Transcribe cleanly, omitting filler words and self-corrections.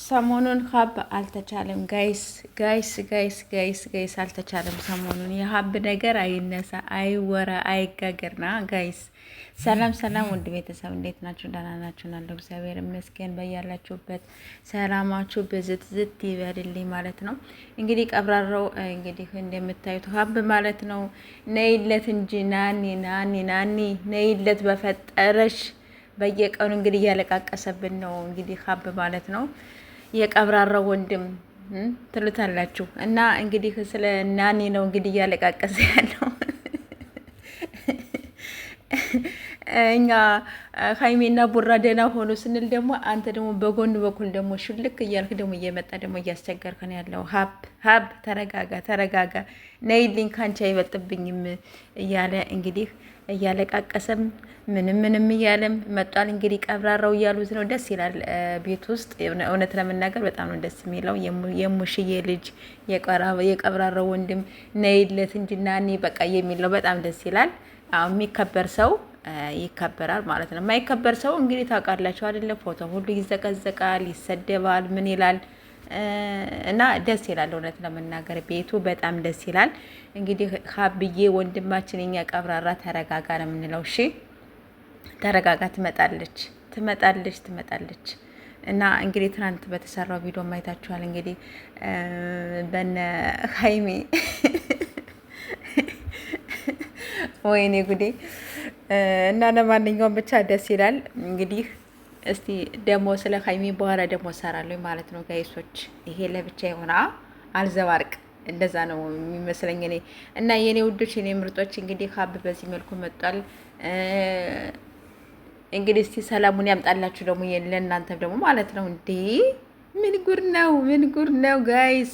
ሰሞኑን ሀብ አልተቻለም። ጋይስ አልተቻለም። ሰሞኑን የሀብ ነገር አይነሳ፣ አይወራ፣ አይጋገርና ጋይስ። ሰላም ውድ ቤተሰብ እንዴት ናችሁ? ደህና ናችሁ? ናለው እግዚአብሔር ይመስገን። በያላችሁበት ሰላማችሁ ብዝት ይበልልኝ ማለት ነው። እንግዲህ ቀብራራው እንግዲህ እንደምታዩት ሀብ ማለት ነው። ነይለት እንጂ ናኒ ነይለት በፈጠረሽ። በየቀኑ እንግዲህ እያለቃቀሰብን ነው እንግዲህ ሀብ ማለት ነው። የቀብራራው ወንድም ትሉታላችሁ እና እንግዲህ ስለ ናኒ ነው እንግዲህ እያለቃቀሰ ያለው። እኛ ሀይሜና ቡራ ደህና ሆኖ ስንል ደግሞ አንተ ደግሞ በጎን በኩል ደግሞ ሽልክ እያልክ ደግሞ እየመጣ ደግሞ እያስቸገርክ ነው ያለው። ሀብ ተረጋጋ፣ ነይልኝ ካንቺ አይበልጥብኝም እያለ እንግዲህ እያለቃቀሰም ምንም እያለም መጧል። እንግዲህ ቀብራራው እያሉት ነው። ደስ ይላል። ቤት ውስጥ እውነት ለመናገር በጣም ነው ደስ የሚለው። የሙሽዬ ልጅ የቀብራራው ወንድም ነይለት እንጂ ናኒ በቃ የሚለው በጣም ደስ ይላል። አሁን የሚከበር ሰው ይከበራል ማለት ነው። የማይከበር ሰው እንግዲህ ታውቃላችሁ አይደለ? ፎቶ ሁሉ ይዘቀዘቃል፣ ይሰደባል፣ ምን ይላል እና ደስ ይላል። እውነት ለመናገር ቤቱ በጣም ደስ ይላል። እንግዲህ ሀብዬ ወንድማችን የኛ ቀብራራ ተረጋጋ ነው የምንለው። እሺ ተረጋጋ፣ ትመጣለች። እና እንግዲህ ትናንት በተሰራው ቪዲዮ ማየታችኋል። እንግዲህ በነ ሀይሚ ወይኔ ጉዴ። እና ለማንኛውም ብቻ ደስ ይላል። እንግዲህ እስቲ ደግሞ ስለ ሀይሚ በኋላ ደግሞ ሰራለሁ ማለት ነው ጋይሶች። ይሄ ለብቻ የሆነ አልዘባርቅ እንደዛ ነው የሚመስለኝ እኔ። እና የኔ ውዶች፣ የኔ ምርጦች እንግዲህ ሀብ በዚህ መልኩ መጧል። እንግዲህ እስቲ ሰላሙን ያምጣላችሁ ደግሞ ለእናንተ ደግሞ ማለት ነው። እንዴ ምን ጉር ነው ጋይስ።